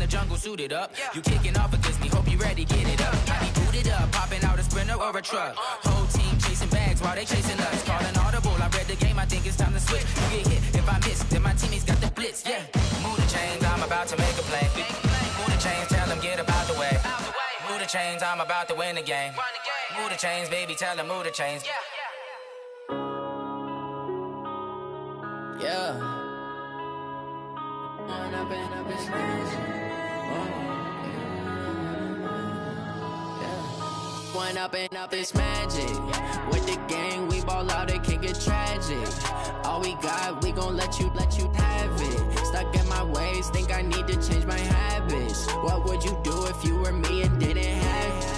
the jungle suited up. You kicking off against me, hope you ready, get it up. I be booted up, popping out a Sprinter or a truck. Whole team chasing bags while they chasing us. Calling audible, I read the game, I think it's time to switch. You get hit, if I miss, then my teammates got the blitz, yeah. Move the chains, I'm about to make a play. Move the chains, tell them get up out the way. Move the chains, I'm about to win the game. Move the chains, baby, tell them move the chains. Yeah. One up and up is magic. With the gang, we ball out, it can get tragic. All we got, we gon' let you have it. Stuck in my ways, think I need to change my habits. What would you do if you were me and didn't have it?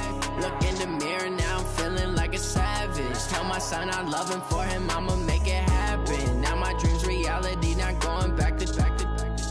Look in the mirror, now I'm feeling like a savage. Tell my son I love him, for him I'ma make it happen. Now my dream's reality, not going back to.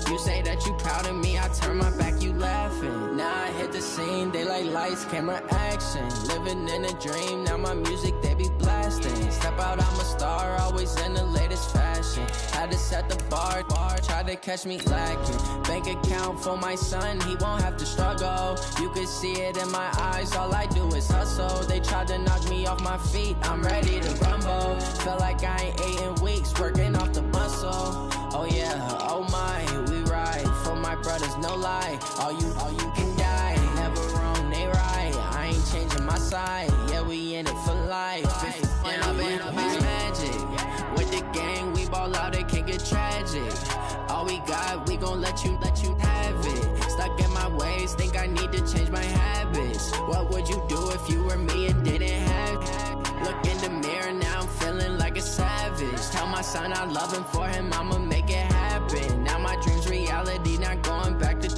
You say that you proud of me, I turn my back, you laughing. Now I hit the scene, they like lights, camera, action. Living in a dream, now my music, they be blasting. Step out, I'm a star, always in the latest fashion. Had to set the bar, try to catch me lacking. Bank account for my son, he won't have to struggle. You can see it in my eyes, all I do is hustle. They tried to knock me off my feet, I'm ready to rumble. Felt like I ain't ate in weeks, working off the muscle. Oh yeah, oh my, we ride for my brothers, no lie. All you can die, never wrong, they right. I ain't changing my side, yeah, we in it for life. And up is magic. With the gang, we ball out, it can get tragic. All we got, we gon' let you have it. Stuck in my ways, think I need to change my habits. What would you do if you were me and didn't have it? Look in the mirror, now I'm feeling like a savage. Tell my son I love him, for him I'ma make it happen. Now my dream's reality, not going back to.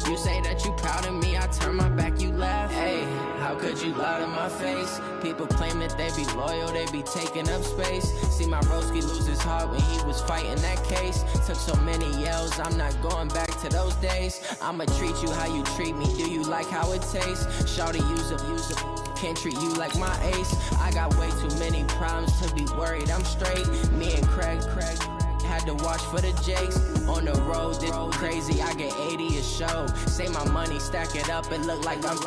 You say that you proud of me, I turn my back, you laugh. Hey, how could you lie to my face? People claim that they be loyal, they be taking up space. See my broski lose his heart when he was fighting that case. Took so many yells, I'm not going back to those days. I'ma treat you how you treat me, do you like how it tastes? Shawty, use up, can't treat you like my ace. I got way too many problems to be worried, I'm straight. Me and Craig had to watch for the Jakes. On the road, this crazy, I get 80 a show. Say my money, stack it up, it look like I'm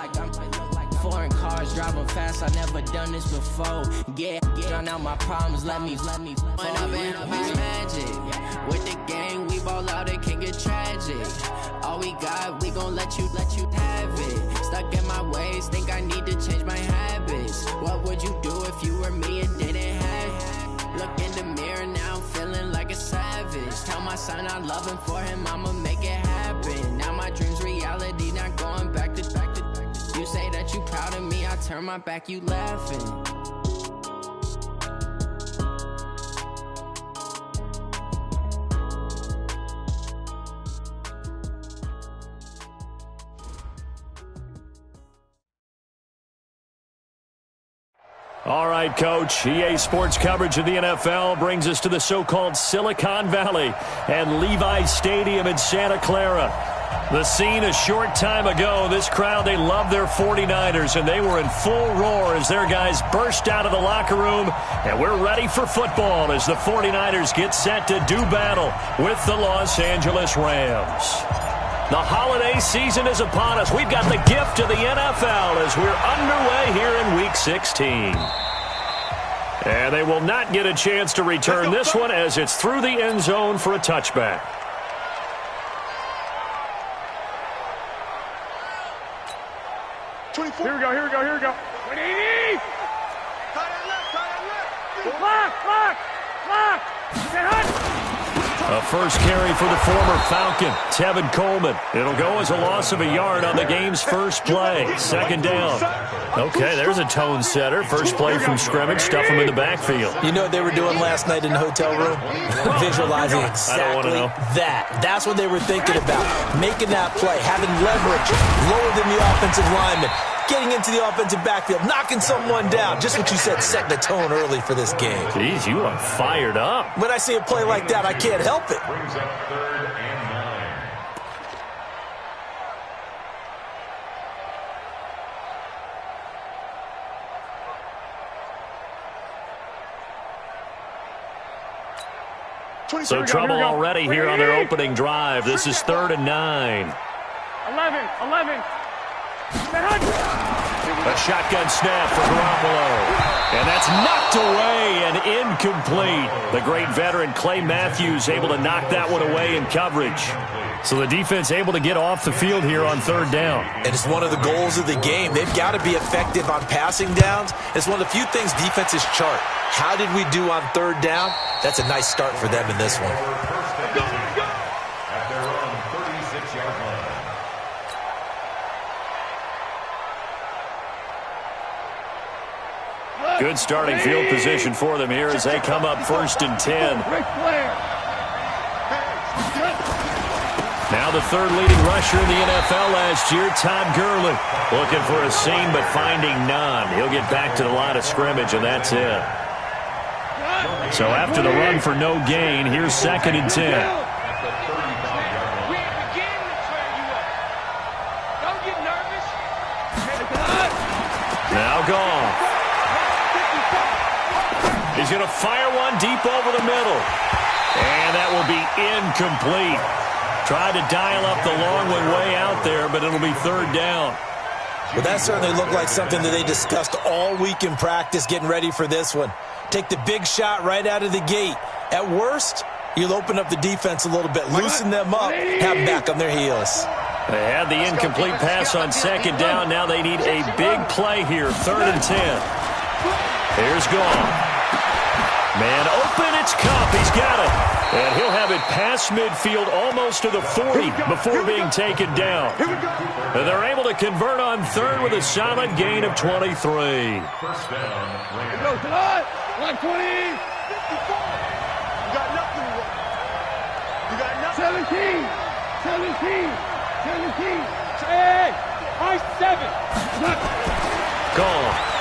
foreign cars driving fast, I never done this before. Get drown out my problems, let me One up and up is magic. With the gang, we ball out, it can get tragic. All we got, we gon' let you have it. Stuck in my ways, think I need to change my habits. What would you do if you were me and didn't have it? Look in the mirror, now I'm feeling like a savage. Tell my son I love him, for him I'ma make it happen. Now my dream's reality, not going back to. You say that you proud of me, I turn my back, you laughing. All right, Coach. EA Sports coverage of the NFL brings us to the so-called Silicon Valley and Levi Stadium in Santa Clara. The scene a short time ago, this crowd, they love their 49ers, and they were in full roar as their guys burst out of the locker room. And we're ready for football as the 49ers get set to do battle with the Los Angeles Rams. The holiday season is upon us. We've got the gift of the NFL as we're underway here in Week 16. And they will not get a chance to return this one as it's through the end zone for a touchback. Here we go. 180! Lock! Get hot! A first carry for the former Falcon, Tevin Coleman. It'll go as a loss of a yard on the game's first play. Second down. Okay, there's a tone setter. First play from scrimmage. Stuff him in the backfield. You know what they were doing last night in the hotel room? Visualizing exactly that. That's what they were thinking about. Making that play, having leverage lower than the offensive lineman. Getting into the offensive backfield, knocking someone down. Just what you said, setting the tone early for this game. Jeez, you are fired up. When I see a play like that, I can't help it. So trouble already here on their opening drive. This is 3rd and 9. 11. A shotgun snap for Garoppolo. And that's knocked away and incomplete. The great veteran Clay Matthews able to knock that one away in coverage. So the defense able to get off the field here on third down. And it's one of the goals of the game. They've got to be effective on passing downs. It's one of the few things defenses chart. How did we do on third down? That's a nice start for them in this one. At their own 36-yard line. Good starting field position for them here as they come up 1st and 10. Now the third leading rusher in the NFL last year, Todd Gurley. Looking for a seam but finding none. He'll get back to the line of scrimmage, and that's it. So after the run for no gain, here's 2nd and 10. Now gone. He's going to fire one deep over the middle. And that will be incomplete. Tried to dial up the long one way out there, but it'll be third down. Well, that certainly looked like something that they discussed all week in practice getting ready for this one. Take the big shot right out of the gate. At worst, you'll open up the defense a little bit, loosen them up, have them back on their heels. They had the incomplete pass on 2nd down. Now they need a big play here, 3rd and 10. Here's Gone. Man open, it's Kupp. He's got it. And he'll have it past midfield almost to the 40 before being taken down. And they're able to convert on third with a solid gain of 23. First down. 120. 54. You got nothing. You got nothing. 17. Hey, high 7. Gone.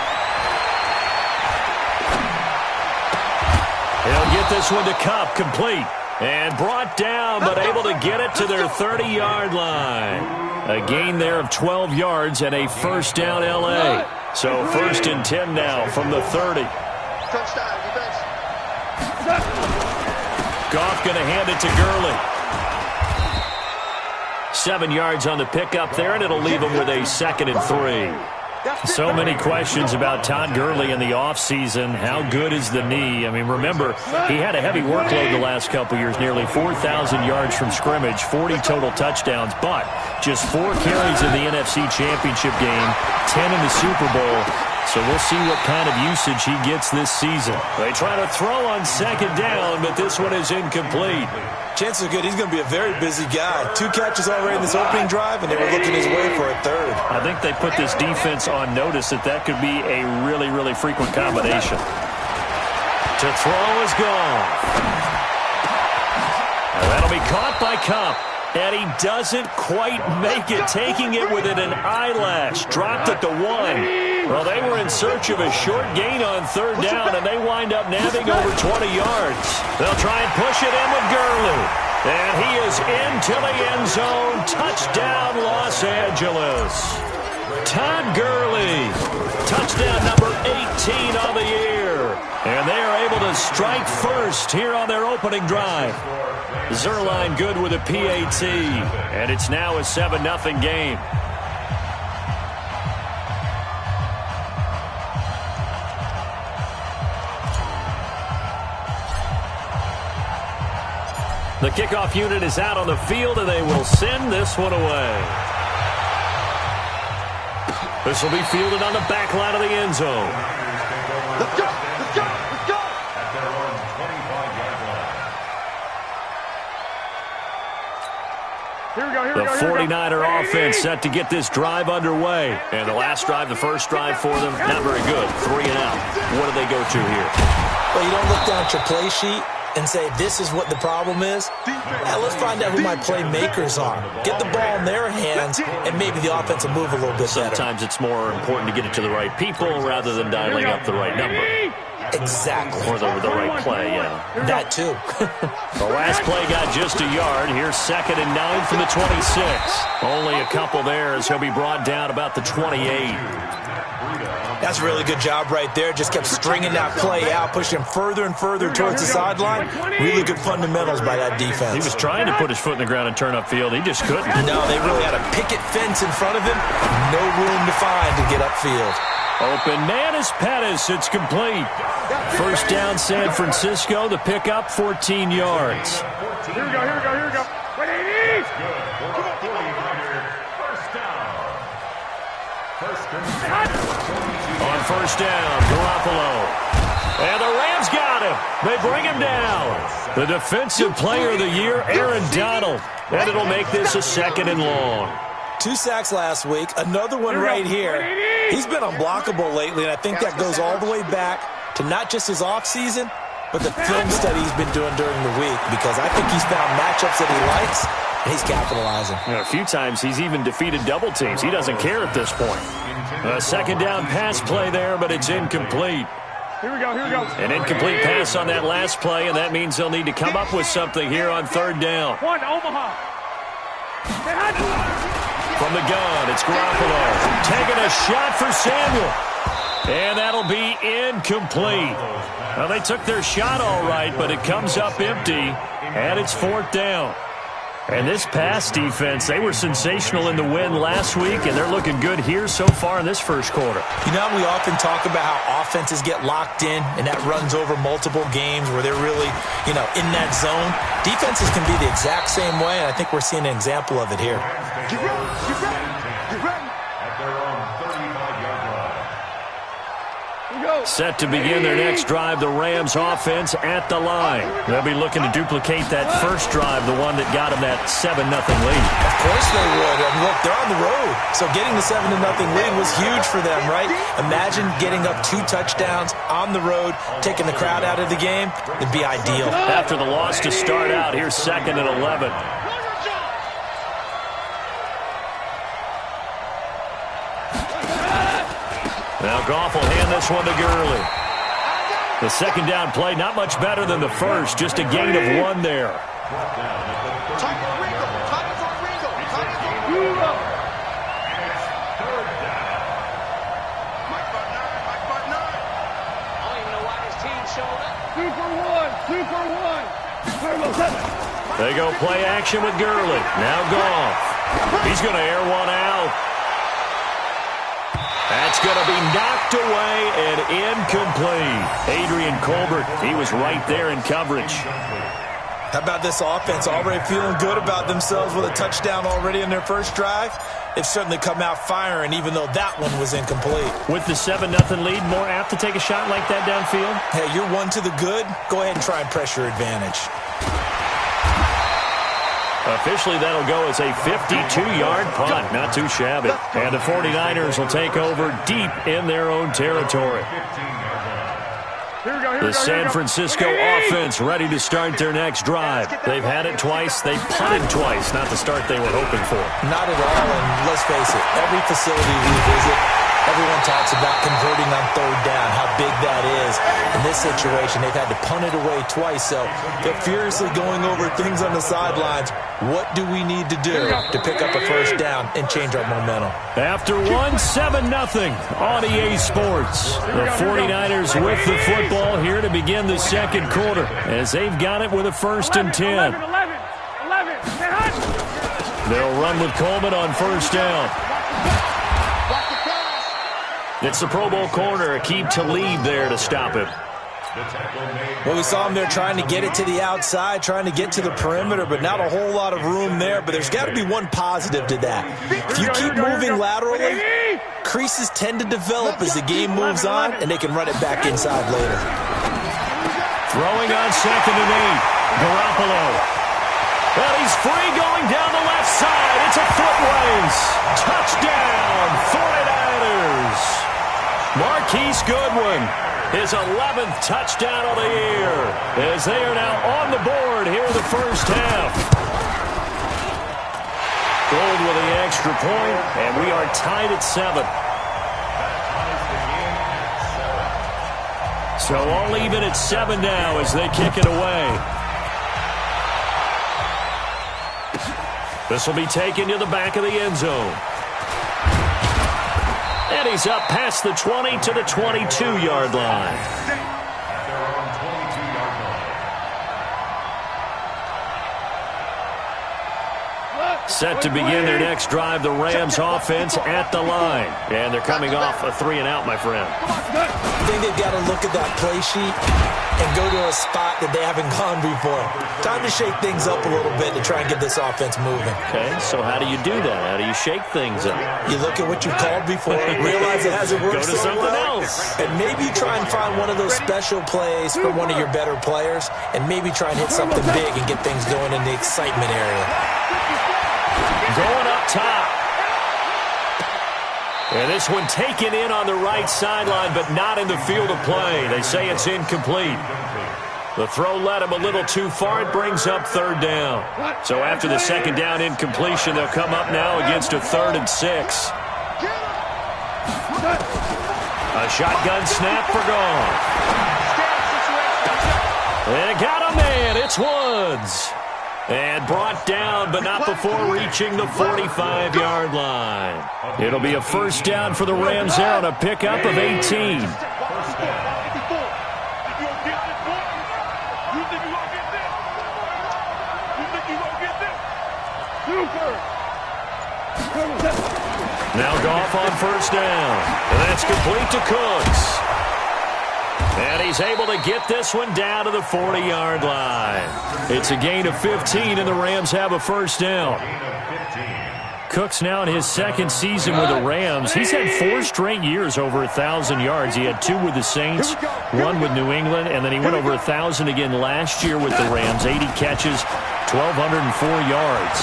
He'll get this one to Kupp, complete. And brought down, but able to get it to their 30-yard line. A gain there of 12 yards and a first down L.A. So 1st and 10 now from the 30. Goff going to hand it to Gurley. 7 yards on the pickup there, and it'll leave him with a 2nd and 3. So many questions about Todd Gurley in the offseason. How good is the knee? I mean, remember, he had a heavy workload the last couple years, nearly 4,000 yards from scrimmage, 40 total touchdowns, but just 4 carries in the NFC Championship game, 10 in the Super Bowl. So we'll see what kind of usage he gets this season. They try to throw on 2nd down, but this one is incomplete. Chances are good he's going to be a very busy guy. 2 catches already in this opening drive, and they were looking his way for a 3rd. I think they put this defense on notice that could be a really, really frequent combination. To throw is gone. And that'll be caught by Kupp. And he doesn't quite make it, taking it within an eyelash. Dropped it to 1. Well, they were in search of a short gain on 3rd down, and they wind up nabbing over 20 yards. They'll try and push it in with Gurley. And he is into the end zone. Touchdown, Los Angeles. Todd Gurley, touchdown number 18 on the year. And they are able to strike first here on their opening drive. Zerline good with a PAT. And it's now a 7-0 game. The kickoff unit is out on the field, and they will send this one away. This will be fielded on the back line of the end zone. Let's go. At their own 25-yard line. Here we go. The 49er offense set to get this drive underway. And the last drive, the first drive for them, not very good. 3 and out. What do they go to here? Well, you don't look down at your play sheet and say, this is what the problem is. Now, let's find out who my playmakers are. Get the ball in their hands, and maybe the offense will move a little bit better. Sometimes it's more important to get it to the right people rather than dialing up the right number. Exactly. Or the right play, yeah. That, too. The last play got just a yard. Here's 2nd and 9 from the 26. Only a couple there as he'll be brought down about the 28. That's a really good job right there. Just kept stringing that play out, pushing him further and further towards the sideline. Really good fundamentals by that defense. He was trying to put his foot in the ground and turn upfield. He just couldn't. No, they really had a picket fence in front of him. No room to find to get upfield. Open man is Pettis. It's complete. First down, San Francisco. The pickup, 14 yards. Here we go. 180. On first down, Garoppolo. And the Rams got him. They bring him down. The defensive player of the year, Aaron Donald. And it'll make this a 2nd and long. 2 sacks last week. Another one right here. He's been unblockable lately, and I think that goes all the way back to not just his offseason, but the film study he's been doing during the week, because I think he's found matchups that he likes, and he's capitalizing. A few times he's even defeated double teams. He doesn't care at this point. A 2nd down pass play there, but it's incomplete. Here we go. An incomplete pass on that last play, and that means they'll need to come up with something here on 3rd down. Omaha. From the gun, it's Garoppolo. Taking a shot for Samuel. And that'll be incomplete. Well, they took their shot all right, but it comes up empty, and it's 4th down. And this pass defense, they were sensational in the win last week, and they're looking good here so far in this first quarter. You know, we often talk about how offenses get locked in, and that runs over multiple games where they're really, in that zone. Defenses can be the exact same way, and I think we're seeing an example of it here. Get ready. At their own 35-yard line. Set to begin their next drive, the Rams offense at the line. They'll be looking to duplicate that first drive, the one that got them that 7-0 lead. Of course they would. And look, they're on the road. So getting the 7-0 lead was huge for them, right? Imagine getting up 2 touchdowns on the road, taking the crowd out of the game. It'd be ideal. After the loss to start out, here's 2nd and 11. Now Goff will hand this one to Gurley. The 2nd down play, not much better than the first, just a gain of 1 there. They go play action with Gurley. Now Goff. He's going to air one out. That's going to be knocked away and incomplete. Adrian Colbert, he was right there in coverage. How about this offense already feeling good about themselves with a touchdown already in their first drive? They've certainly come out firing, even though that one was incomplete. With the 7-0 lead, more apt to take a shot like that downfield? Hey, you're 1 to the good. Go ahead and try and press your advantage. Officially, that'll go as a 52-yard punt. Not too shabby. And the 49ers will take over deep in their own territory. The San Francisco offense ready to start their next drive. They've had it twice. They've punted twice. Not the start they were hoping for. Not at all, and let's face it, every facility we visit, everyone talks about converting on 3rd down, how big that is. In this situation, they've had to punt it away twice, so they're furiously going over things on the sidelines. What do we need to do to pick up a first down and change our momentum? After 1-7-0 on EA Sports, the 49ers with the football here to begin the second quarter as they've got it with a 1st and 10. They'll run with Coleman on first down. It's the Pro Bowl corner, Aqib Talib there to stop him. Well, we saw him there trying to get it to the outside, trying to get to the perimeter, but not a whole lot of room there. But there's got to be one positive to that. If you keep moving laterally, creases tend to develop as the game moves on, and they can run it back inside later. Throwing on 2nd and 8, Garoppolo. Well, he's free going down the left side. It's a foot race. Touchdown, 49ers. Marquise Goodwin, his 11th touchdown of the year, as they are now on the board here in the first half. Gold with the extra point, and we are tied at 7. So all even at 7 now as they kick it away. This will be taken to the back of the end zone. And he's up past the 20 to the 22-yard line. They're on 22-yard line. Set to begin their next drive, the Rams offense at the line. And they're coming off a 3-and-out, my friend. I think they've got to look at that play sheet and go to a spot that they haven't gone before. Time to shake things up a little bit to try and get this offense moving. Okay, so how do you do that? How do you shake things up? You look at what you've called before, realize it hasn't worked Go to something else. and maybe you try and find one of those special plays for one of your better players, and maybe try and hit something big and get things going in the excitement area. Going up top. And this one taken in on the right sideline, but not in the field of play. They say it's incomplete. The throw led him a little too far. It brings up 3rd down. So after the 2nd down incompletion, they'll come up now against a 3rd and 6. A shotgun snap for Goff. And got a man. It's Woods. And brought down, but not before reaching the 45-yard line. It'll be a 1st down for the Rams there on a pickup of 18. Now Goff on 1st down. And that's complete to Cooks. And he's able to get this one down to the 40-yard line. It's a gain of 15, and the Rams have a 1st down. Cooks now in his 2nd season with the Rams. He's had 4 straight years over 1,000 yards. He had 2 with the Saints, 1 with New England, and then he went over 1,000 again last year with the Rams. 80 catches, 1,204 yards.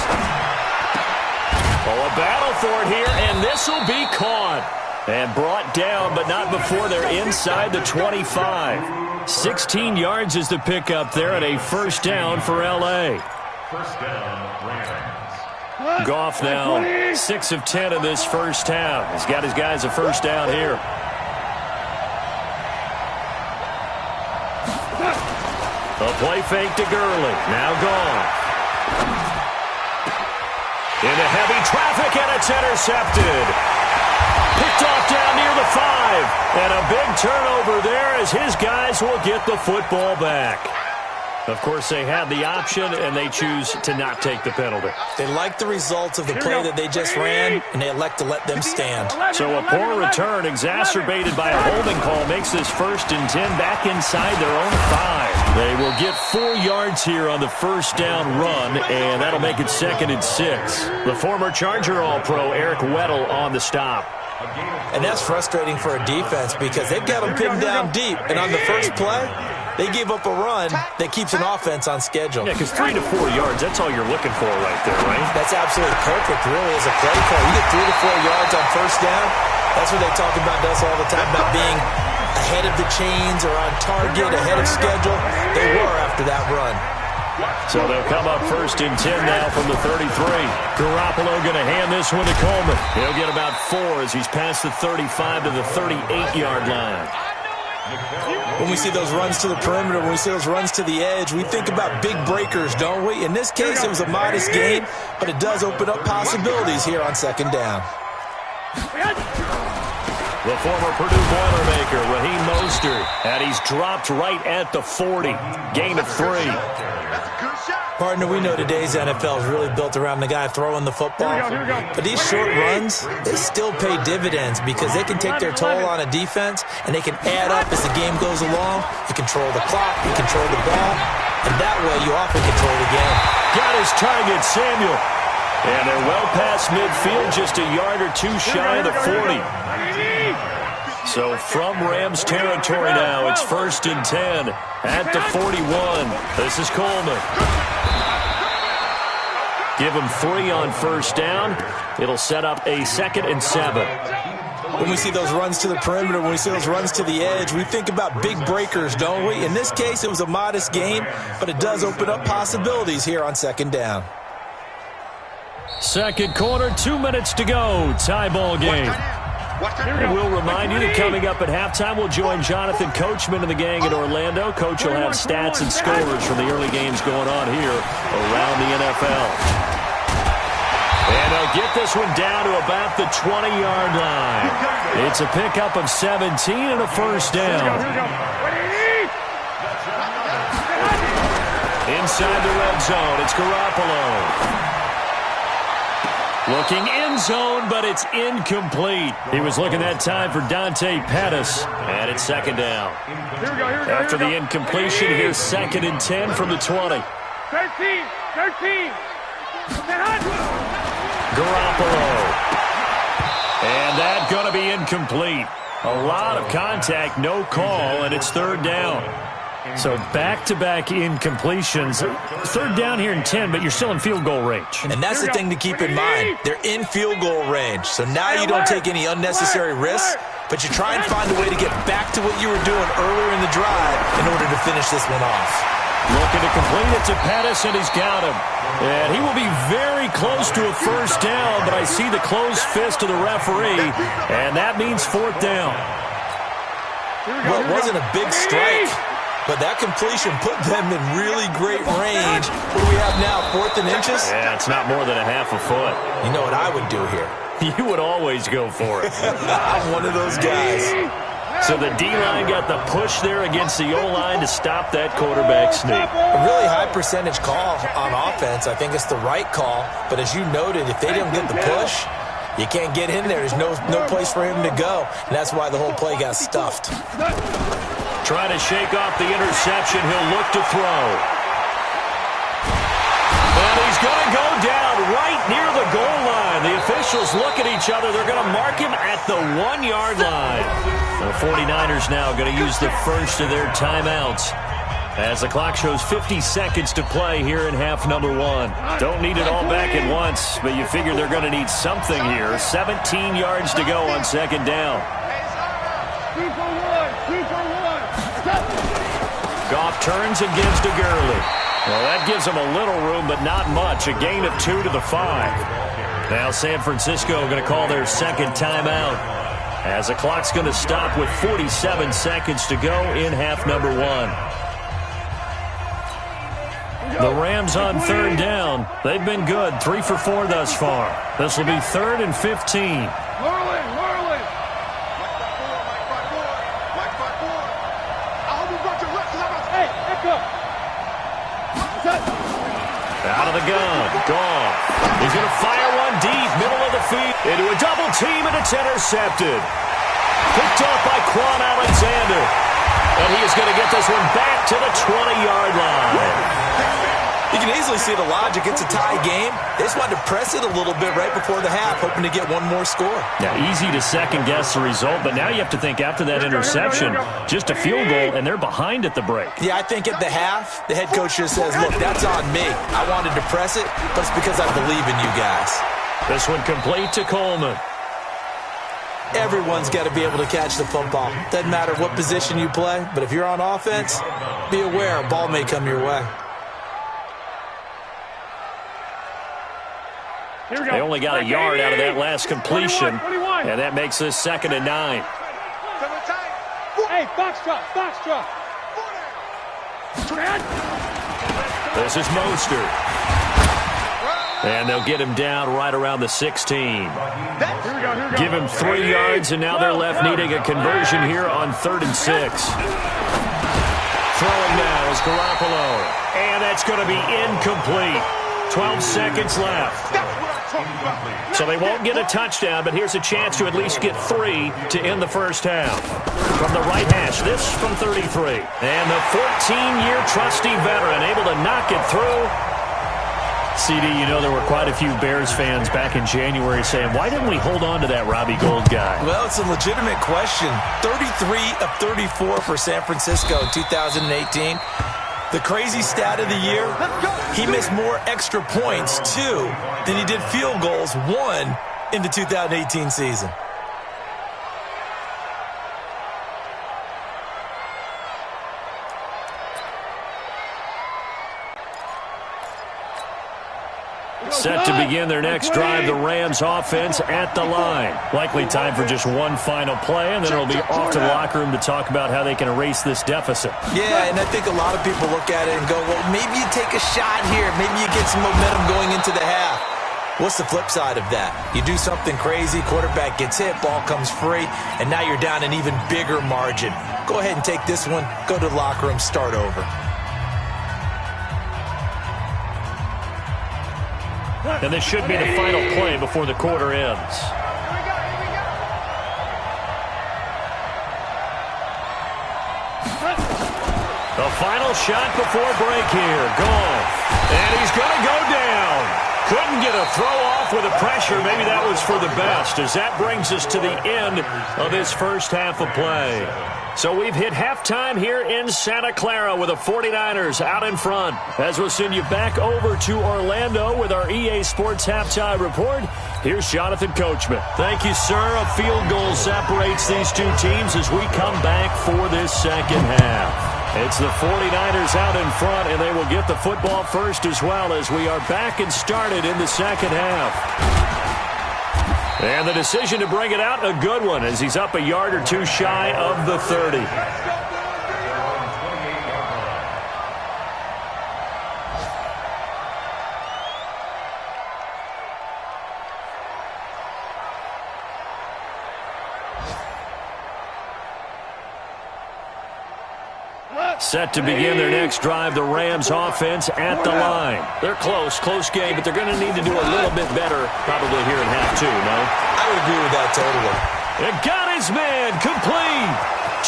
Oh, a battle for it here, and this will be caught. And brought down, but not before they're inside the 25. 16 yards is the pickup there, and a 1st down for L.A. 1st down, Rams. Goff now 6 of 10 in this 1st half. He's got his guys a 1st down here. A play fake to Gurley. Now Goff. Into heavy traffic, and it's intercepted. Picked off down near the 5. And a big turnover there as his guys will get the football back. Of course, they had the option, and they choose to not take the penalty. They like the results of the play that they just ran, and they elect to let them stand. So a poor return exacerbated by a holding call makes this 1st and 10 back inside their own 5. They will get 4 yards here on the 1st down run, and that'll make it 2nd and 6. The former Charger All-Pro Eric Weddle on the stop. And that's frustrating for a defense because they've got them pinned down deep. And on the first play, they gave up a run that keeps an offense on schedule. Yeah, because 3 to 4 yards, that's all you're looking for right there, right? That's absolutely perfect, really, as a play call. You get 3 to 4 yards on 1st down. That's what they talk about us all the time, about being ahead of the chains or on target, ahead of schedule. They were after that run. So they'll come up 1st and 10 now from the 33. Garoppolo going to hand this one to Coleman. He'll get about 4 as he's past the 35 to the 38-yard line. When we see those runs to the perimeter, when we see those runs to the edge, we think about big breakers, don't we? In this case, it was a modest gain, but it does open up possibilities here on 2nd down. The former Purdue Boilermaker, Raheem Mostert, and he's dropped right at the 40. Gain of 3. Partner, we know today's NFL is really built around the guy throwing the football. But these short runs, they still pay dividends because they can take their toll on a defense, and they can add up as the game goes along. You control the clock, you control the ball, and that way you often control the game. Got his target, Samuel. And they're well past midfield, just a yard or 2 shy of the 40. So from Rams territory now, it's 1st and 10 at the 41. This is Coleman. Give him 3 on 1st down. It'll set up a 2nd and 7. When we see those runs to the perimeter, when we see those runs to the edge, we think about big breakers, don't we? In this case, it was a modest gain, but it does open up possibilities here on 2nd down. 2nd quarter, 2 minutes to go. Tie ball game. And we'll remind you that coming up at halftime, we'll join Jonathan Coachman and the gang in Orlando. Coach will have stats and scores from the early games going on here around the NFL. And they'll get this one down to about the 20-yard line. It's a pickup of 17 and a first down. Inside the red zone, it's Garoppolo. Looking end zone, but it's incomplete. He was looking that time for Dante Pettis, and it's second down. After the incompletion, here's 2nd and 10 from the 20. 13. Garoppolo. And that's going to be incomplete. A lot of contact, no call, and it's third down. So back-to-back incompletions. Third down here in 10, but you're still in field goal range. And that's the thing to keep in mind. They're in field goal range. So now you don't take any unnecessary risks, but you try and find a way to get back to what you were doing earlier in the drive in order to finish this one off. Looking to complete it to Pettis, and he's got him. And he will be very close to a first down, but I see the closed fist of the referee, and that means fourth down. Well, it wasn't a big strike, but that completion put them in really great range. What do we have now, 4th and inches? Yeah, it's not more than a half a foot. You know what I would do here? You would always go for it. I'm one of those guys. So the D-line got the push there against the O-line to stop that quarterback sneak. A really high percentage call on offense. I think it's the right call. But as you noted, if they didn't get the push, you can't get in there. There's no place for him to go. And that's why the whole play got stuffed. Trying to shake off the interception. He'll look to throw. And he's going to go down right near the goal line. The officials look at each other. They're going to mark him at the 1-yard line. The 49ers now going to use the first of their timeouts as the clock shows 50 seconds to play here in half number 1. Don't need it all back at once, but you figure they're going to need something here. 17 yards to go on second down. 2 for 1. Goff turns and gives to Gurley. Well, that gives them a little room, but not much. A gain of 2 to the 5. Now San Francisco going to call their second timeout as the clock's going to stop with 47 seconds to go in half number 1. The Rams on third down. They've been good. 3 for 4 thus far. This will be 3rd and 15. Out of the gun. Goff. He's going to fire one deep, middle of the field. Into a double team, and it's intercepted. Picked up by Quan Alexander. And he is going to get this one back to the 20-yard line. You can easily see the logic. It's a tie game. They just wanted to press it a little bit right before the half, hoping to get one more score. Now, easy to second-guess the result, but now you have to think after that interception, just a field goal, and they're behind at the break. Yeah, I think at the half, the head coach just says, look, that's on me. I wanted to press it, but it's because I believe in you guys. This one complete to Coleman. Everyone's got to be able to catch the football. Doesn't matter what position you play, but if you're on offense, be aware a ball may come your way. They only got a yard out of that last completion, and that makes this 2nd and 9. Hey, foxtrot. This is Mostert. And they'll get him down right around the 16. Give him 3 yards, and now they're left needing a conversion here on 3rd and 6. Throwing now is Garoppolo. And that's going to be incomplete. 12 seconds left. So they won't get a touchdown, but here's a chance to at least get 3 to end the first half. From the right hash, this from 33. And the 14-year trusty veteran able to knock it through. CD, you know there were quite a few Bears fans back in January saying, why didn't we hold on to that Robbie Gould guy? Well, it's a legitimate question. 33 of 34 for San Francisco in 2018. The crazy stat of the year, he missed more extra points, 2, than he did field goals, 1, in the 2018 season. Set to begin their next drive, the Rams offense at the line. Likely time for just one final play, and then it'll be off to the locker room to talk about how they can erase this deficit. Yeah, and I think a lot of people look at it and go, well, maybe you take a shot here. Maybe you get some momentum going into the half. What's the flip side of that? You do something crazy, quarterback gets hit, ball comes free, and now you're down an even bigger margin. Go ahead and take this one, go to the locker room, start over. And this should be the final play before the quarter ends. The final shot before break here. Gone. And he's going to go down. Couldn't get a throw off with the pressure. Maybe that was for the best, as that brings us to the end of this first half of play. So we've hit halftime here in Santa Clara with the 49ers out in front. As we'll send you back over to Orlando with our EA Sports Halftime Report, here's Jonathan Coachman. Thank you, sir. A field goal separates these two teams as we come back for this second half. It's the 49ers out in front, and they will get the football first as well as we are back and started in the second half. And the decision to bring it out, a good one, as he's up a yard or two shy of the 30. Set to begin their next drive, the Rams offense at the line. They're close game, but they're going to need to do a little bit better probably here in half two, no? I would agree with that totally. It got his man, complete,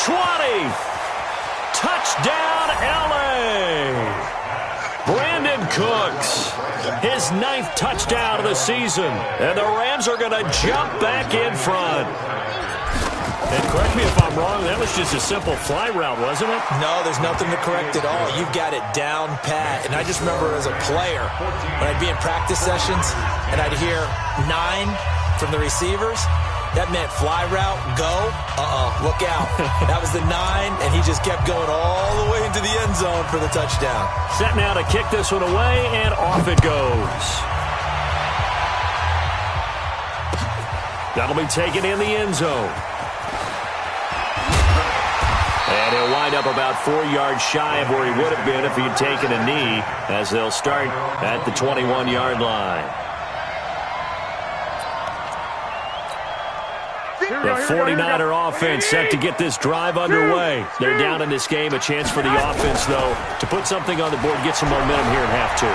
20, touchdown L.A. Brandon Cooks, his 9th touchdown of the season, and the Rams are going to jump back in front. And correct me if I'm wrong, that was just a simple fly route, wasn't it? No, there's nothing to correct at all. You've got it down pat. And I just remember as a player, when I'd be in practice sessions and I'd hear 9 from the receivers, that meant fly route, go, look out. That was the 9, and he just kept going all the way into the end zone for the touchdown. Set now to kick this one away, and off it goes. That'll be taken in the end zone. And he'll wind up about 4 yards shy of where he would have been if he had taken a knee, as they'll start at the 21-yard line. The 49er offense set to get this drive underway. They're down in this game. A chance for the offense, though, to put something on the board, get some momentum here in half two.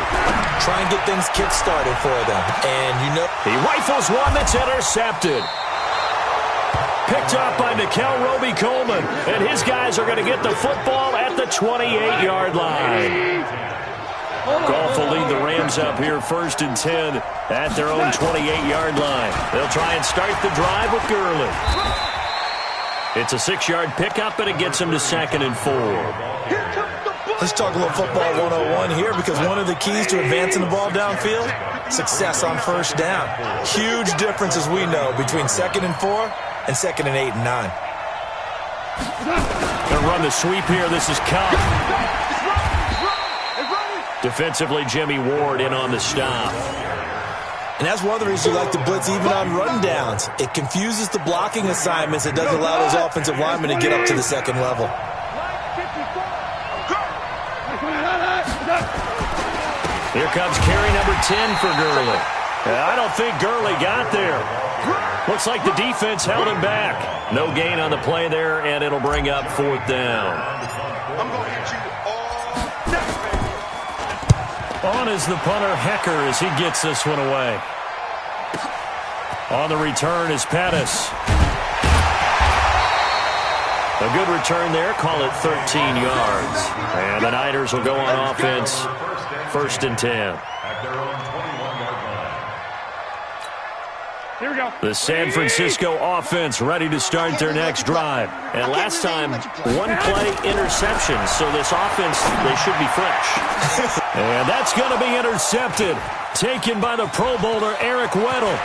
Try and get things kick-started for them. And you know, he rifles one that's intercepted. Picked up by Nickel Roby-Coleman, and his guys are going to get the football at the 28-yard line. Goff will lead the Rams up here 1st and 10 at their own 28-yard line. They'll try and start the drive with Gurley. It's a 6-yard pickup, and it gets him to 2nd and 4. Let's talk a little football 101 here, because one of the keys to advancing the ball downfield, success on first down. Huge difference, as we know, between 2nd and 4 and 2nd and 8 and 9. Gonna run the sweep here. This is Cup. Defensively, Jimmy Ward in on the stop. And that's one of the reasons you like to blitz even on rundowns. It confuses the blocking assignments. It doesn't allow those offensive linemen to get up to the second level. Here comes carry number 10 for Gurley. I don't think Gurley got there. Looks like the defense held him back. No gain on the play there, and it'll bring up 4th down. I'm going to hit you all day. On is the punter, Hecker, as he gets this one away. On the return is Pettis. A good return there. Call it 13 yards. And the Niners will go on offense. 1st and 10. At their own 21-yard line. Here we go. The San Francisco offense ready to start their next drive. And last time, 1-play interception. So this offense, they should be fresh. And that's going to be intercepted. Taken by the Pro Bowler, Eric Weddle.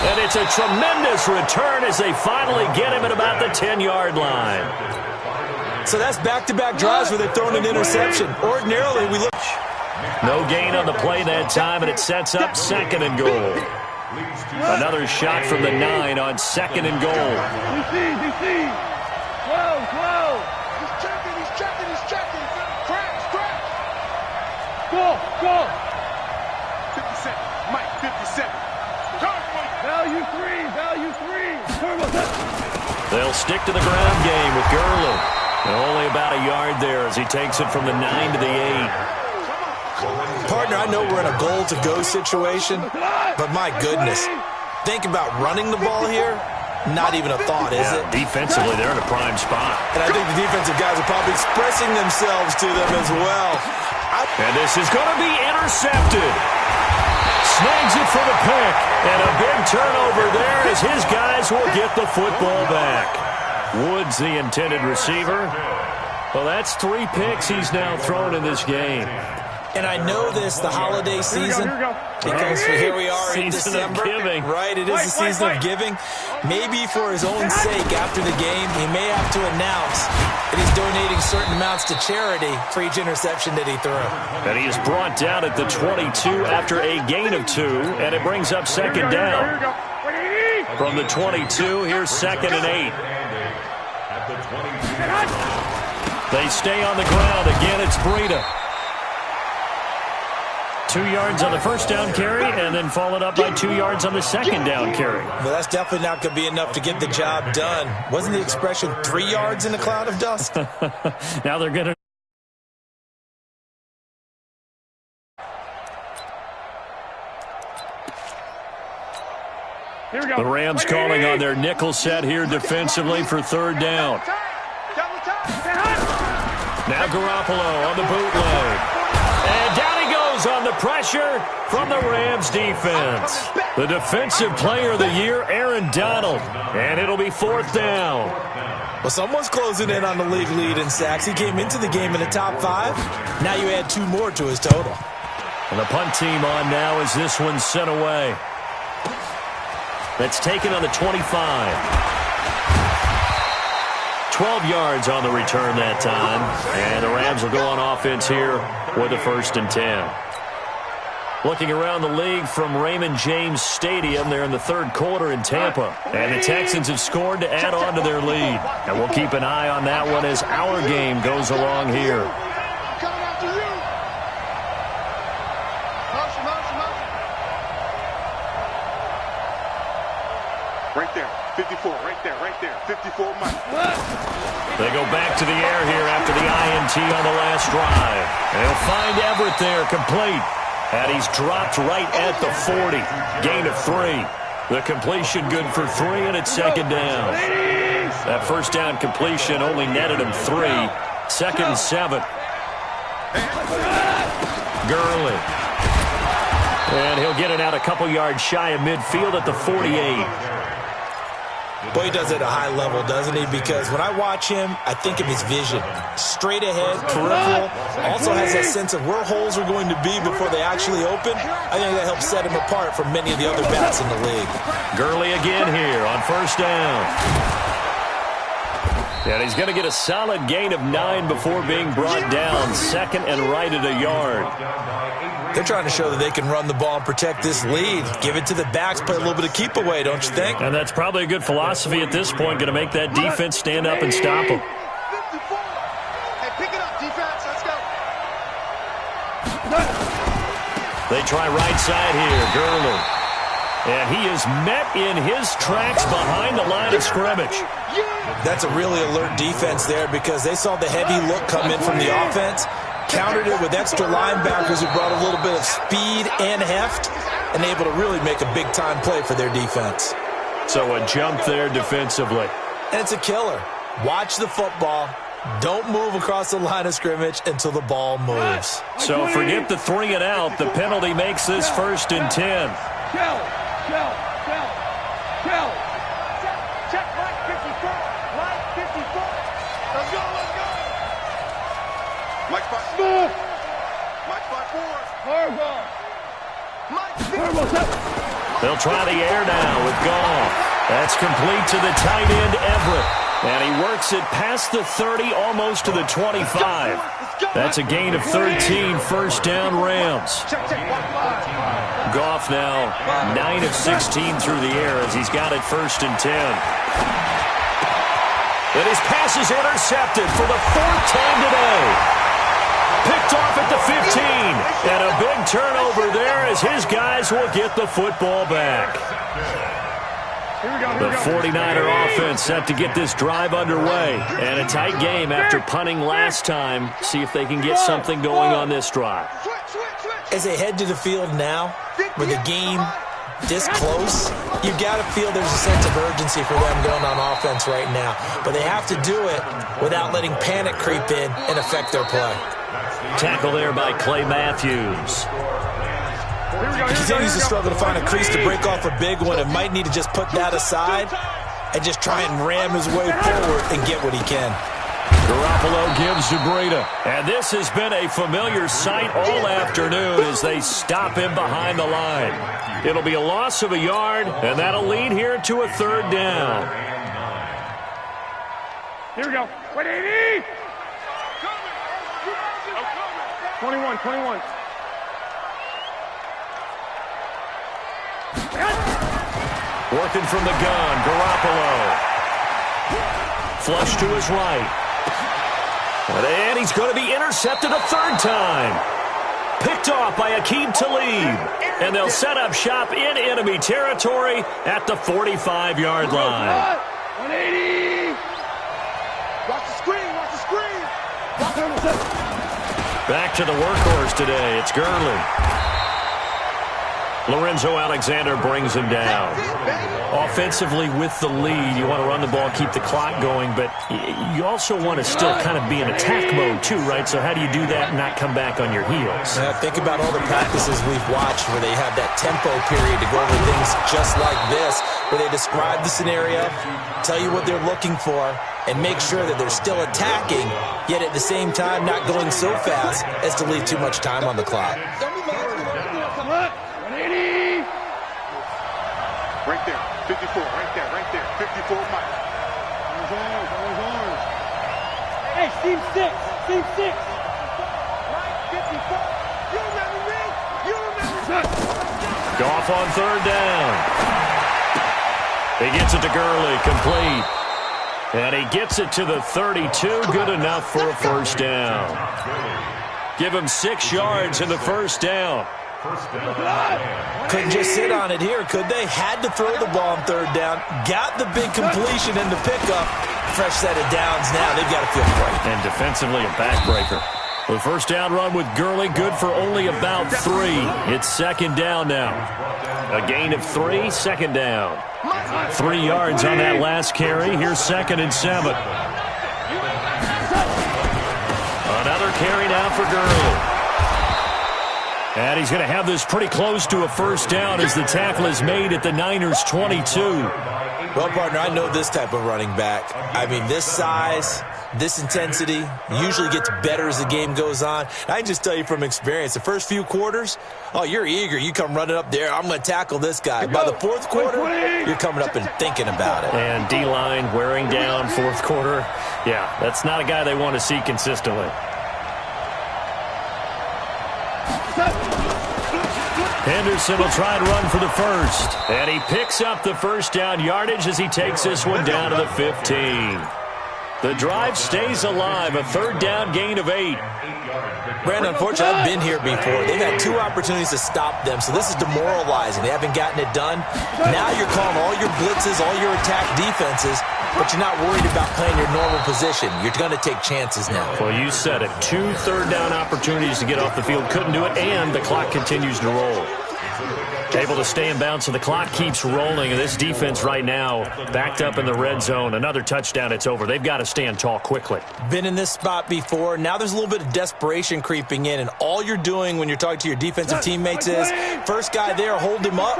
And it's a tremendous return as they finally get him at about the 10-yard line. So that's back-to-back drives where they're throwing an interception. Ordinarily, we look... No gain on the play that time, and it sets up 2nd and goal. Another shot from the 9 on 2nd and goal. DC. Whoa. He's checking. Crash. Go. 57. Mike, 57. They'll stick to the ground game with Gurley. And only about a yard there as he takes it from the 9 to the 8. Partner, I know we're in a goal-to-go situation, but my goodness, think about running the ball here. Not even a thought, is it? Defensively, they're in a prime spot. And I think the defensive guys are probably expressing themselves to them as well. And this is going to be intercepted. Snags it for the pick. And a big turnover there as his guys will get the football back. Woods, the intended receiver. Well, that's 3 picks he's now thrown in this game. And I know this, the holiday season, because here we are in December. Right, it is the season of giving. Maybe for his own sake, after the game, he may have to announce that he's donating certain amounts to charity for each interception that he threw. And he is brought down at the 22 after a gain of 2, and it brings up second down. From the 22, here's 2nd and 8. They stay on the ground. Again, it's Breida. 2 yards on the first down carry, and then followed up by 2 yards on the second down carry. Well, that's definitely not going to be enough to get the job done. Wasn't the expression 3 yards in a cloud of dust? Now they're going to... The Rams calling on their nickel set here defensively for 3rd down. Now Garoppolo on the bootleg. And down he goes on the pressure from the Rams defense. The defensive player of the year, Aaron Donald. And it'll be 4th down. Well, someone's closing in on the league lead in sacks. He came into the game in the top 5. Now you add 2 more to his total. And the punt team on now as this one's sent away. That's taken on the 25. 12 yards on the return that time. And the Rams will go on offense here with a 1st and 10. Looking around the league from Raymond James Stadium, they're in the 3rd quarter in Tampa. And the Texans have scored to add on to their lead. And we'll keep an eye on that one as our game goes along here. Right there, 54, right there, 54 Mike. They go back to the air here after the INT on the last drive. They'll find Everett there, complete. And he's dropped right at the 40. Gain of 3. The completion good for 3, and it's 2nd down. That 1st down completion only netted him 3. 2nd and 7. Gurley. And he'll get it out a couple yards shy of midfield at the 48. Boy, he does it at a high level, doesn't he? Because when I watch him, I think of his vision. Straight ahead, peripheral. Also has that sense of where holes are going to be before they actually open. I think that helps set him apart from many of the other bats in the league. Gurley again here on 1st down. And he's going to get a solid gain of 9 before being brought down. 2nd and right at a yard. They're trying to show that they can run the ball and protect this lead. Give it to the backs, play a little bit of keep away, don't you think? And that's probably a good philosophy at this point, going to make that defense stand up and stop them. Hey, pick it up, defense. Let's go. They try right side here, Gurley. And he is met in his tracks behind the line of scrimmage. That's a really alert defense there because they saw the heavy look come in from the offense. Countered it with extra linebackers who brought a little bit of speed and heft and able to really make a big-time play for their defense. So a jump there defensively. And it's a killer. Watch the football. Don't move across the line of scrimmage until the ball moves. So forget the 3 and out. The penalty makes this 1st and 10. Check, Mike 54. Mike 54. Let's go. Mike 5-4. Mike 5-4. They'll try the air now with Goff. That's complete to the tight end, Everett. And he works it past the 30, almost to the 25. That's a gain of 13, 1st down Rams. Goff now 9 of 16 through the air as he's got it 1st and 10. And his pass is intercepted for the 4th time today. Picked off at the 15. And a big turnover there as his guys will get the football back. The 49er offense set to get this drive underway. And a tight game after punting last time. See if they can get something going on this drive. As they head to the field now, with the game this close, you've got to feel there's a sense of urgency for them going on offense right now. But they have to do it without letting panic creep in and affect their play. Tackle there by Clay Matthews. He continues to struggle to find a crease to break off a big one and might need to just put that aside and just try and ram his way forward and get what he can. Garoppolo gives to Breida. And this has been a familiar sight all afternoon as they stop him behind the line. It'll be a loss of a yard, and that'll lead here to a third down. Here we go. 180. 21. Working from the gun, Garoppolo. Flush to his right. And he's going to be intercepted a third time. Picked off by Aqib Talib. And they'll set up shop in enemy territory at the 45-yard line. 180. Watch the screen. Back to the workhorse today. It's Gurley. Lorenzo Alexander brings him down. Offensively with the lead, you want to run the ball, keep the clock going, but you also want to still kind of be in attack mode too, right? So how do you do that and not come back on your heels? Think about all the practices we've watched where they have that tempo period to go over things just like this, where they describe the scenario, tell you what they're looking for, and make sure that they're still attacking, yet at the same time not going so fast as to leave too much time on the clock. Right there, 54, right there, 54 Mike. Hey, seam six. Mike, 54. You remember me? Goff on third down. He gets it to Gurley, complete. And he gets it to the 32, good enough for a first down. Give him 6 yards in the first down. Couldn't just sit on it here, could they? Had to throw the ball on third down. Got the big completion in the pickup. Fresh set of downs now. They've got to feel great. And defensively, a backbreaker. The first down run with Gurley, good for only about 3. It's second down now. A gain of 3, second down. 3 yards on that last carry. Here's 2nd and 7. Another carry now for Gurley. And he's going to have this pretty close to a first down as the tackle is made at the Niners' 22. Well, partner, I know this type of running back. I mean, this size, this intensity usually gets better as the game goes on. I can just tell you from experience, the first few quarters, oh, you're eager. You come running up there, I'm going to tackle this guy. By the fourth quarter, you're coming up and thinking about it. And D-line wearing down fourth quarter. Yeah, that's not a guy they want to see consistently. Henderson will try and run for the first. And he picks up the first down yardage as he takes this one down to the 15. The drive stays alive, a third down gain of 8. Brandon, unfortunately, I've been here before. They've had 2 opportunities to stop them, so this is demoralizing. They haven't gotten it done. Now you're calling all your blitzes, all your attack defenses, but you're not worried about playing your normal position. You're going to take chances now. Well, you said it. 2 third down opportunities to get off the field. Couldn't do it, and the clock continues to roll. Able to stay in bounds, so the clock keeps rolling. And this defense right now backed up in the red zone. Another touchdown, it's over. They've got to stand tall quickly. Been in this spot before. Now there's a little bit of desperation creeping in, and all you're doing when you're talking to your defensive teammates is first guy there, hold him up.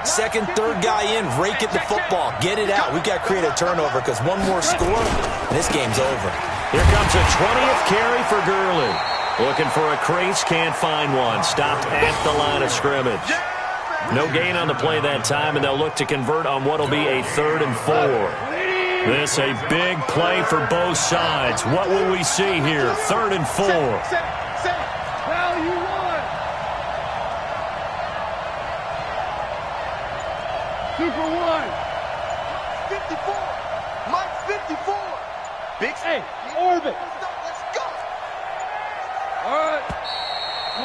Second, third guy in, rake at the football. Get it out. We've got to create a turnover because one more score, and this game's over. Here comes a 20th carry for Gurley. Looking for a crease, can't find one. Stopped at the line of scrimmage. No gain on the play that time, and they'll look to convert on what will be a 3rd and 4. This a big play for both sides. What will we see here? 3rd and 4. Well, you won. Super 1. 54. Mike, 54. Big. Hey, orbit. Let's go. All right.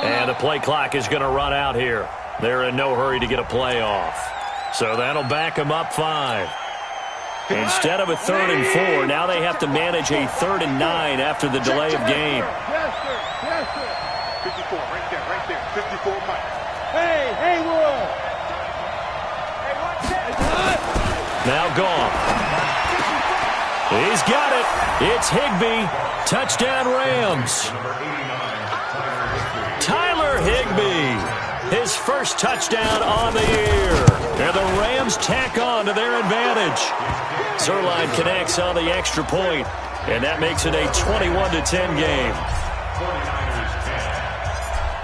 And the play clock is going to run out here. They're in no hurry to get a play off. So that'll back them up 5. Instead of a 3rd and 4, now they have to manage a 3rd and 9 after the delay of game. Yes, sir. Yes, sir. 54, right there. 54, Mike. Hey, Haywood. Now gone. He's got it. It's Higbee. Touchdown Rams. Tyler Higbee. His first touchdown on the year. And the Rams tack on to their advantage. Zerline connects on the extra point, and that makes it a 21-10 game.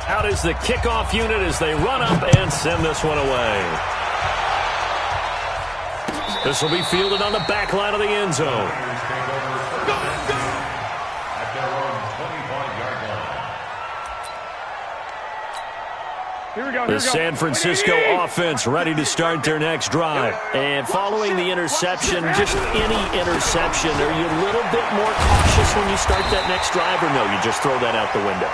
Out is the kickoff unit as they run up and send this one away. This will be fielded on the back line of the end zone. The San Francisco offense ready to start their next drive. And following the interception, just any interception, are you a little bit more cautious when you start that next drive, or no, you just throw that out the window?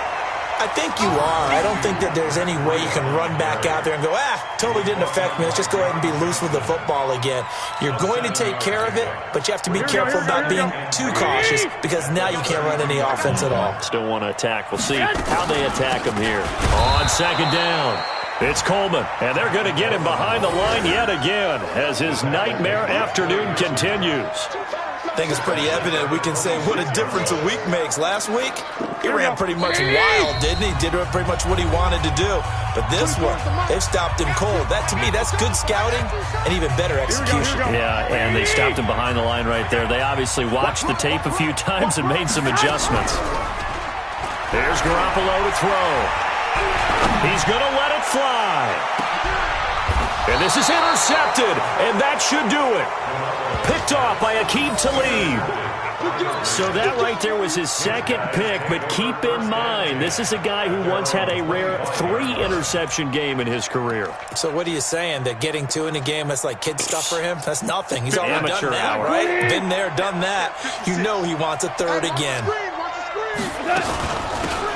I think you are. I don't think that there's any way you can run back out there and go, totally didn't affect me. Let's just go ahead and be loose with the football again. You're going to take care of it, but you have to be careful about being too cautious because now you can't run any offense at all. Still want to attack. We'll see how they attack him here. On second down, it's Coleman, and they're going to get him behind the line yet again as his nightmare afternoon continues. I think it's pretty evident we can say what a difference a week makes. Last week, he ran pretty much wild, didn't he? Did pretty much what he wanted to do. But this one, they've stopped him cold. That, to me, that's good scouting and even better execution. Yeah, and they stopped him behind the line right there. They obviously watched the tape a few times and made some adjustments. There's Garoppolo to throw. He's going to let it fly. And this is intercepted, and that should do it. Picked off by Aqib Talib. So that right there was his second pick, but keep in mind, this is a guy who once had a rare 3-interception game in his career. So what are you saying, that getting 2 in a game, that's like kid stuff for him? That's nothing. He's already done that, right? Been there, done that. You know he wants a 3rd again.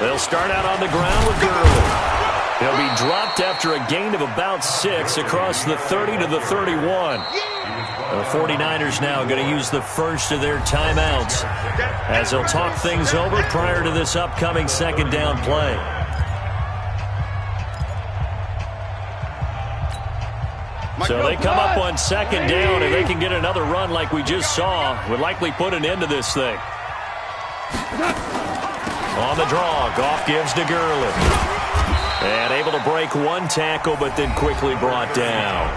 They'll start out on the ground with Gurley. He'll be dropped after a gain of about 6 across the 30 to the 31. The 49ers now going to use the first of their timeouts as they'll talk things over prior to this upcoming second down play. So they come up on second down, and they can get another run like we just saw. Would likely put an end to this thing. On the draw, Goff gives to Gurley. And able to break one tackle, but then quickly brought down.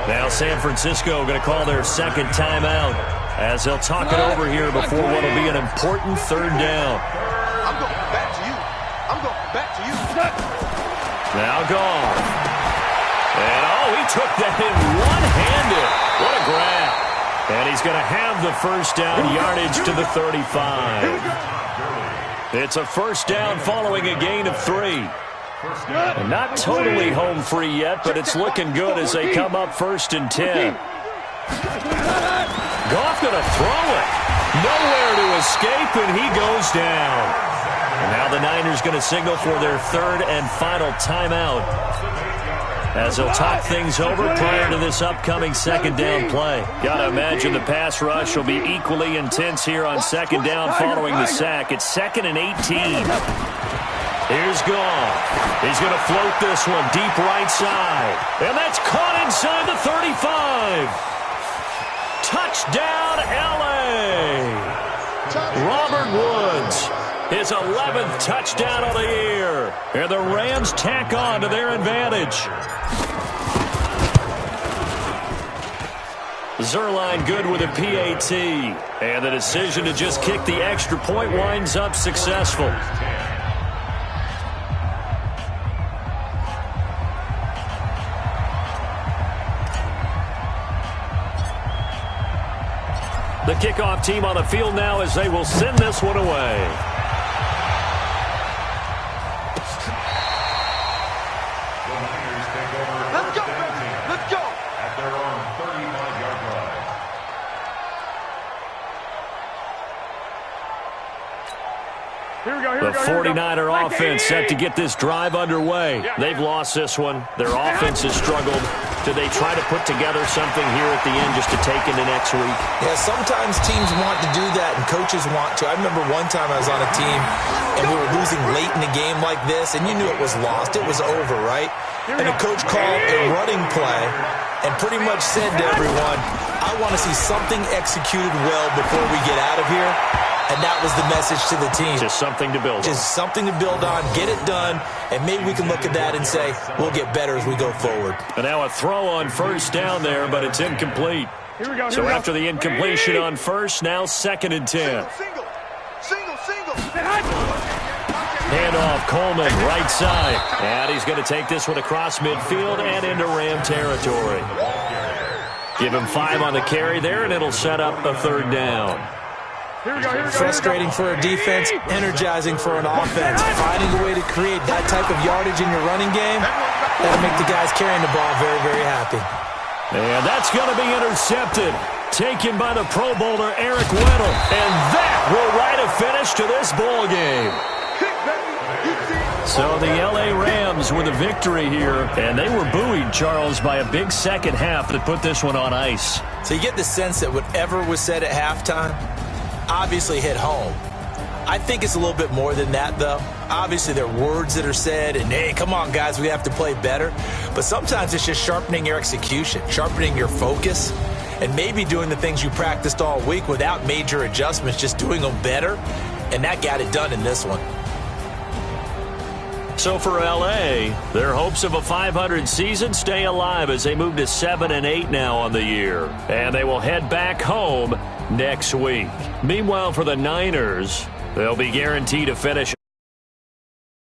Now San Francisco going to call their second timeout as they'll talk it over here before what will be an important third down. I'm going back to you. I'm going back to you. Now Goff. And, he took that in one-handed. What a grab. And he's going to have the first down yardage to the 35. It's a first down following a gain of 3. And not totally home free yet, but it's looking good as they come up 1st and 10. Goff going to throw it. Nowhere to escape, and he goes down. And now the Niners going to signal for their 3rd and final timeout as they'll talk things over prior to this upcoming second down play. Got to imagine the pass rush will be equally intense here on second down following the sack. It's 2nd and 18. Here's Goff. He's going to float this one deep right side. And that's caught inside the 35. Touchdown, L.A. Robert Woods, his 11th touchdown of the year. And the Rams tack on to their advantage. Zerline good with a PAT. And the decision to just kick the extra point winds up successful. The kickoff team on the field now as they will send this one away. Let's go, let's go. At their own 35-yard line. The 49er offense set to get this drive underway. They've lost this one. Their offense has struggled. do they try to put together something here at the end just to take into next week? Yeah, sometimes teams want to do that and coaches want to. I remember one time I was on a team and we were losing late in a game like this, and you knew it was lost. It was over, right? And the coach called a running play and pretty much said to everyone, I want to see something executed well before we get out of here. And that was the message to the team. Just something to build on. Just something to build on, get it done, and maybe we can look at that and say, we'll get better as we go forward. And now a throw on first down there, but it's incomplete. So after the incompletion on first, now 2nd and 10. Single. Handoff, Coleman, right side. And he's going to take this one across midfield and into Ram territory. Give him 5 on the carry there, and it'll set up a 3rd down. Frustrating for a defense, energizing for an offense. Finding a way to create that type of yardage in your running game, that'll make the guys carrying the ball very, very happy. And that's going to be intercepted. Taken by the Pro Bowler, Eric Weddle. And that will write a finish to this ball game. So the L.A. Rams with a victory here. And they were buoyed, Charles, by a big second half that put this one on ice. So you get the sense that whatever was said at halftime obviously hit home. I think it's a little bit more than that, though. Obviously, there are words that are said, and, hey, come on, guys, we have to play better. But sometimes it's just sharpening your execution, sharpening your focus, and maybe doing the things you practiced all week without major adjustments, just doing them better. And that got it done in this one. So for L.A., their hopes of a 500 season stay alive as they move to 7-8 now on the year. And they will head back home next week. Meanwhile, for the Niners, they'll be guaranteed to finish